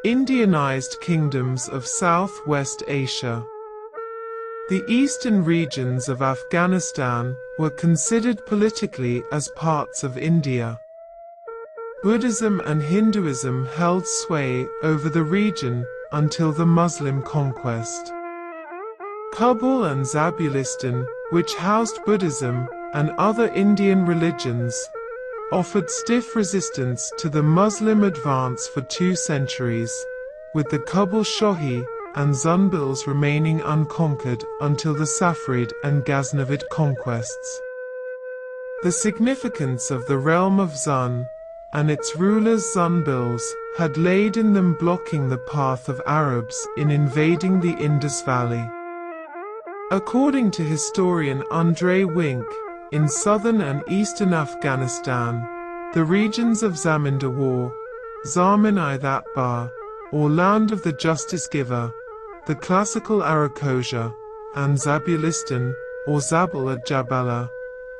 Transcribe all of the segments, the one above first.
Indianized kingdoms of Southwest Asia. The eastern regions of Afghanistan were considered politically as parts of India. Buddhism and Hinduism held sway over the region until the Muslim conquest. Kabul and Zabulistan, which housed Buddhism and other Indian religions, offered stiff resistance to the Muslim advance for 2 centuries, with the Kabul Shohi and Zunbils remaining unconquered until the Safarid and Ghaznavid conquests. The significance of the realm of Zun and its rulers Zunbils had laid in them blocking the path of Arabs in invading the Indus Valley. According to historian Andrei Wink, in southern and eastern Afghanistan, the regions of Zamindawar, Zamin-i-Thatbar, or Land of the Justice Giver, the classical Arakosia, and Zabulistan, or Zabul al-Jabala,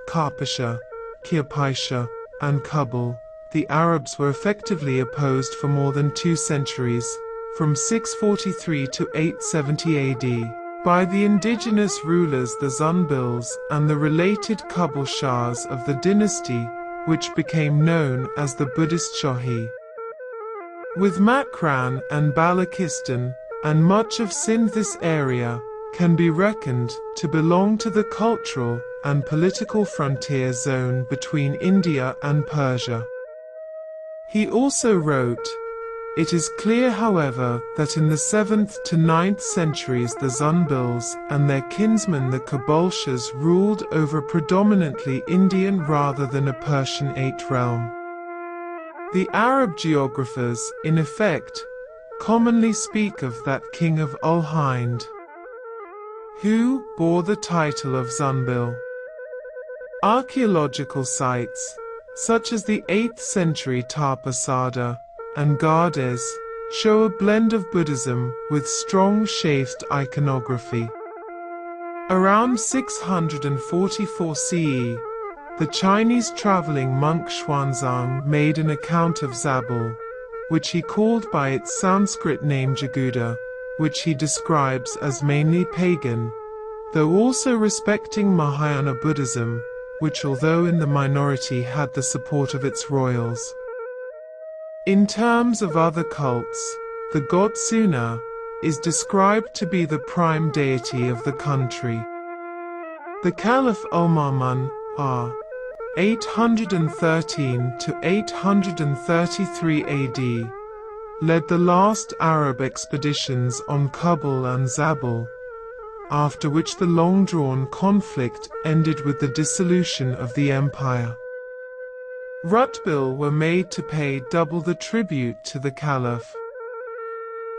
Karpasha, Kirpaisha, and Kabul, the Arabs were effectively opposed for more than 2 centuries, from 643 to 870 AD, by the indigenous rulers the Zunbils and the related Kabul Shahs of the dynasty, which became known as the Buddhist Shohi. With Makran and Balochistan, and much of Sindh, this area can be reckoned to belong to the cultural and political frontier zone between India and Persia. He also wrote, "It is clear, however, that in the 7th to 9th centuries the Zunbils and their kinsmen the Cabolshahs ruled over predominantly Indian rather than a Persianate realm." The Arab geographers, in effect, commonly speak of that king of Ul-Hind, who bore the title of Zunbil. Archaeological sites, such as the 8th century Tarpasada and Gardez, show a blend of Buddhism with strong shaved iconography. Around 644 CE, the Chinese traveling monk Xuanzang made an account of Zabul, which he called by its Sanskrit name Jaguda, which he describes as mainly pagan, though also respecting Mahayana Buddhism, which although in the minority had the support of its royals. In terms of other cults, the god Suna is described to be the prime deity of the country. The Caliph Al-Ma'mun r. 813 to 833 AD led the last Arab expeditions on Kabul and Zabul, after which the long-drawn conflict ended with the dissolution of the empire. Rutbil were made to pay double the tribute to the Caliph.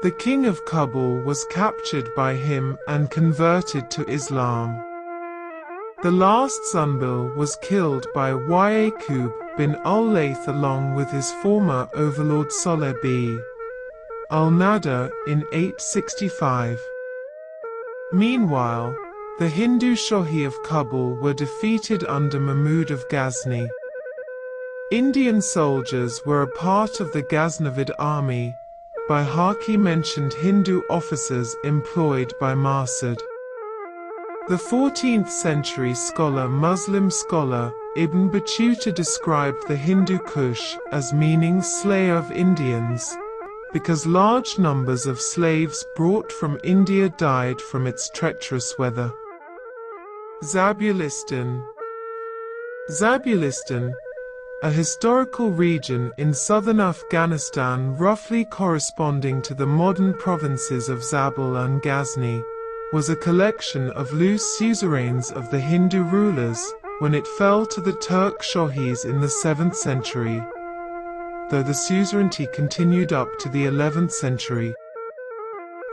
The king of Kabul was captured by him and converted to Islam. The last Zunbil was killed by Yaqub bin al-Layth along with his former overlord Saleh b. al-Nadir in 865. Meanwhile, the Hindu Shohi of Kabul were defeated under Mahmud of Ghazni. Indian soldiers were a part of the Ghaznavid army, by Haki mentioned Hindu officers employed by Masud. The 14th century Muslim scholar, Ibn Battuta described the Hindu Kush as meaning slayer of Indians, because large numbers of slaves brought from India died from its treacherous weather. Zabulistan. Zabulistan, a historical region in southern Afghanistan roughly corresponding to the modern provinces of Zabul and Ghazni, was a collection of loose suzerains of the Hindu rulers when it fell to the Turk Shohis in the 7th century, though the suzerainty continued up to the 11th century.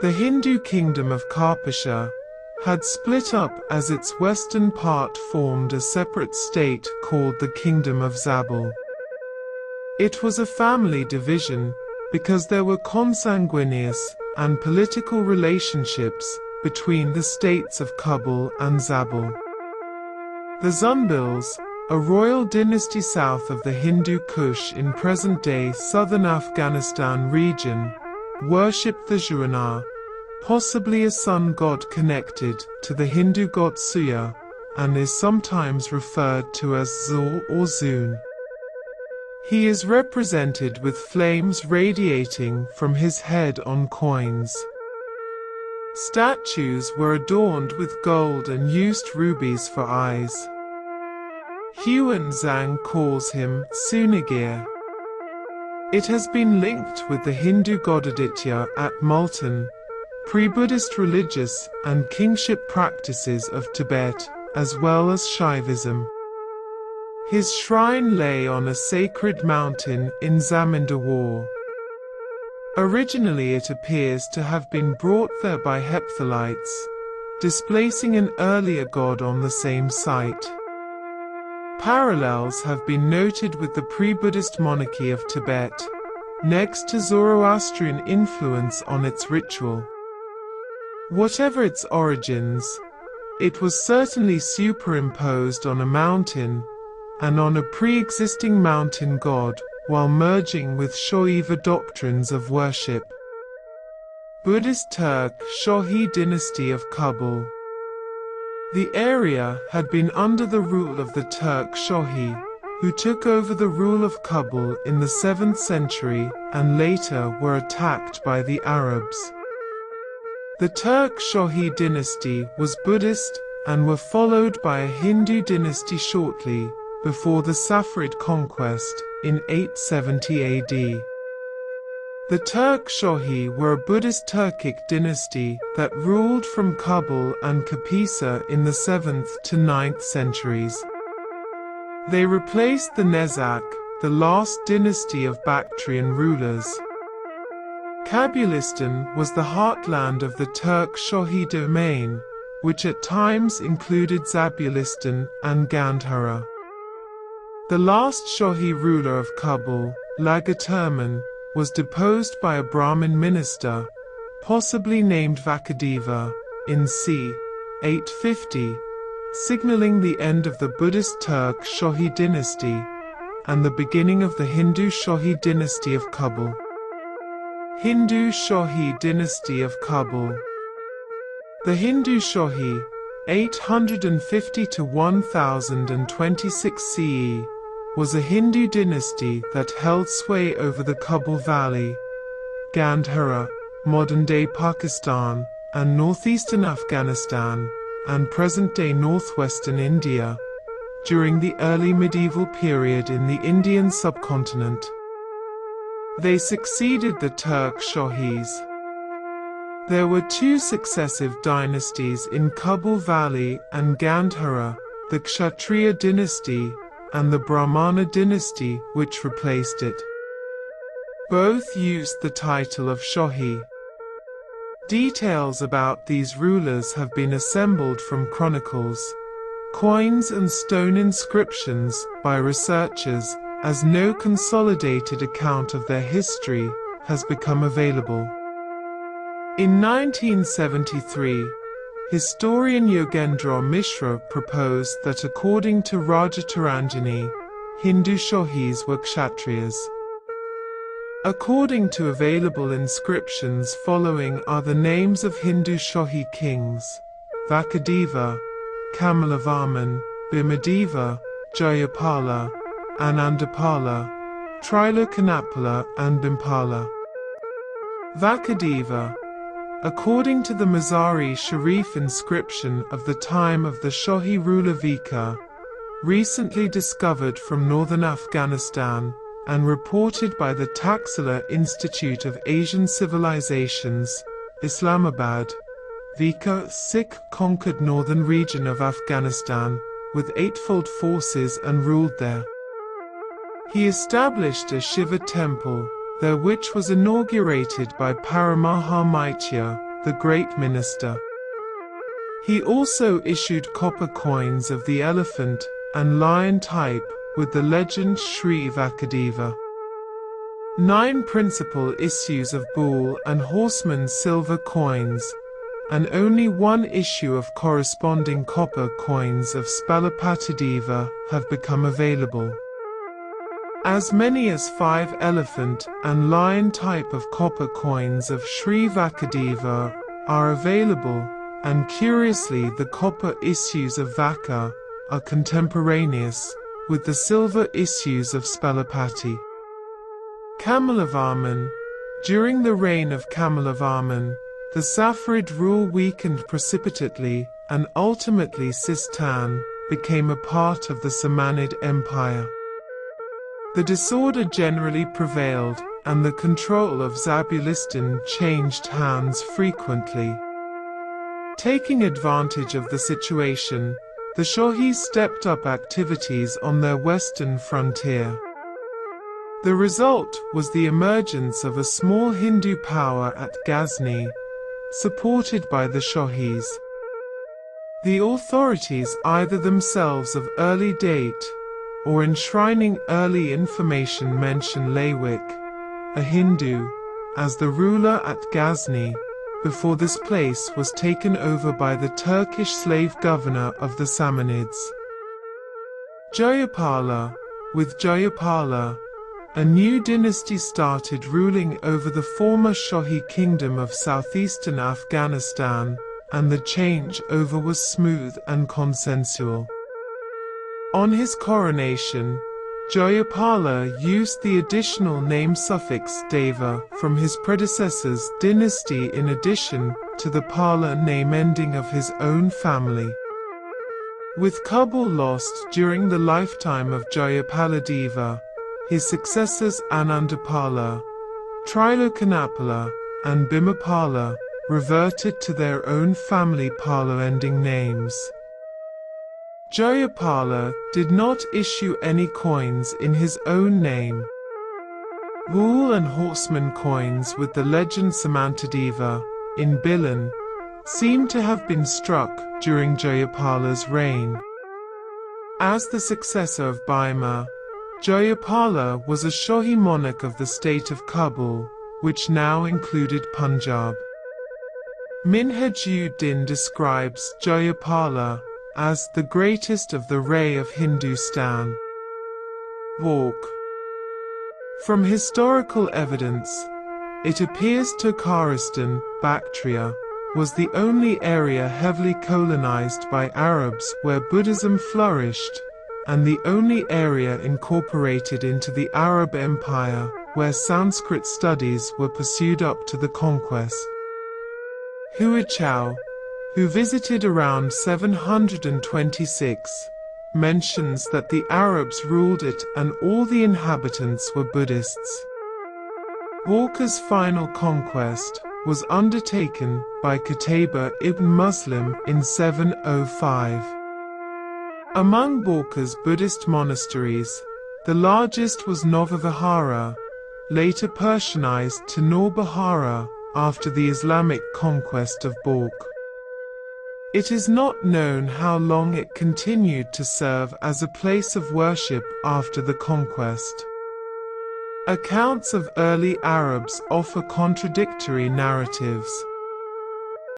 The Hindu kingdom of Karpasha had split up as its western part formed a separate state called the Kingdom of Zabul. It was a family division because there were consanguineous and political relationships between the states of Kabul and Zabul. The Zunbils, a royal dynasty south of the Hindu Kush in present-day southern Afghanistan region, worshipped the Juana, possibly a sun god connected to the Hindu god Surya, and is sometimes referred to as Zul or Zun. He is represented with flames radiating from his head on coins. Statues were adorned with gold and used rubies for eyes. Huan Zhang calls him Sunagir. It has been linked with the Hindu god Aditya at Multan, pre-Buddhist religious and kingship practices of Tibet, as well as Shaivism. His shrine lay on a sacred mountain in Zamindawar. Originally it appears to have been brought there by Hephthalites, displacing an earlier god on the same site. Parallels have been noted with the pre-Buddhist monarchy of Tibet, next to Zoroastrian influence on its ritual. Whatever its origins, it was certainly superimposed on a mountain, and on a pre-existing mountain god, while merging with Shaiva doctrines of worship. Buddhist Turk Shohi dynasty of Kabul. The area had been under the rule of the Turk Shohi, who took over the rule of Kabul in the 7th century and later were attacked by the Arabs. The Turk Shohi dynasty was Buddhist and were followed by a Hindu dynasty shortly before the Safarid conquest in 870 AD. The Turk Shohi were a Buddhist Turkic dynasty that ruled from Kabul and Kapisa in the 7th to 9th centuries. They replaced the Nezak, the last dynasty of Bactrian rulers. Kabulistan was the heartland of the Turk Shohi domain, which at times included Zabulistan and Gandhara. The last Shohi ruler of Kabul, Lagaturman, was deposed by a Brahmin minister, possibly named Vakadeva, in c. 850, signaling the end of the Buddhist Turk Shohi dynasty and the beginning of the Hindu Shohi dynasty of Kabul. Hindu Shohi dynasty of Kabul. The Hindu Shohi, 850 to 1026 CE, was a Hindu dynasty that held sway over the Kabul Valley, Gandhara, modern-day Pakistan, and northeastern Afghanistan, and present-day northwestern India, during the early medieval period in the Indian subcontinent. They succeeded the Turk Shohis. There were two successive dynasties in Kabul Valley and Gandhara, the Kshatriya dynasty and the Brahmana dynasty which replaced it. Both used the title of Shohi. Details about these rulers have been assembled from chronicles, coins and stone inscriptions by researchers, as no consolidated account of their history has become available. In 1973, historian Yogendra Mishra proposed that according to Rajataranjani, Hindu Shohis were Kshatriyas. According to available inscriptions, following are the names of Hindu Shohi kings: Vakadeva, Kamalavarman, Bimadeva, Jayapala, Anandapala, Trilokanapala and Bimpala. Vakadeva, according to the Mazari Sharif inscription of the time of the Shohi ruler Vika, recently discovered from northern Afghanistan and reported by the Taxila Institute of Asian Civilizations, Islamabad, Vika Sikh conquered northern region of Afghanistan with eightfold forces and ruled there. He established a Shiva temple there which was inaugurated by Paramahamaittya, the great minister. He also issued copper coins of the elephant and lion type with the legend Sri Vakadeva. 9 principal issues of bull and horseman silver coins, and only 1 issue of corresponding copper coins of Spalapatadeva have become available. As many as 5 elephant and lion type of copper coins of Sri Vakadeva are available, and curiously the copper issues of Vaka are contemporaneous with the silver issues of Spelapati. Kamalavarman. During the reign of Kamalavarman, the Safarid rule weakened precipitately, and ultimately Sistan became a part of the Samanid Empire. The disorder generally prevailed, and the control of Zabulistan changed hands frequently. Taking advantage of the situation, the Shohis stepped up activities on their western frontier. The result was the emergence of a small Hindu power at Ghazni, supported by the Shohis. The authorities, either themselves of early date or enshrining early information, mention Laywick, a Hindu, as the ruler at Ghazni, before this place was taken over by the Turkish slave governor of the Samanids. Jayapala. With Jayapala, a new dynasty started ruling over the former Shohi kingdom of southeastern Afghanistan, and the change-over was smooth and consensual. On his coronation, Jayapala used the additional name suffix Deva from his predecessor's dynasty in addition to the Pala name ending of his own family. With Kabul lost during the lifetime of Jayapaladeva, his successors Anandapala, Trilokanapala, and Bhimapala reverted to their own family Pala-ending names. Jayapala did not issue any coins in his own name. Bull and horseman coins with the legend Samantadeva, in Bilan, seem to have been struck during Jayapala's reign. As the successor of Bhima, Jayapala was a Shohi monarch of the state of Kabul, which now included Punjab. Minhaj-ud-Din describes Jayapala as the greatest of the Ray of Hindustan. Walk. From historical evidence, it appears Turkmenistan, Bactria, was the only area heavily colonized by Arabs where Buddhism flourished, and the only area incorporated into the Arab Empire where Sanskrit studies were pursued up to the conquest. Hua Chao, who visited around 726, mentions that the Arabs ruled it and all the inhabitants were Buddhists. Walker's final conquest was undertaken by Qutayba ibn Muslim in 705. Among Walker's Buddhist monasteries, the largest was Novavihara, later Persianized to Norbihara after the Islamic conquest of Balkh. It is not known how long it continued to serve as a place of worship after the conquest. Accounts of early Arabs offer contradictory narratives.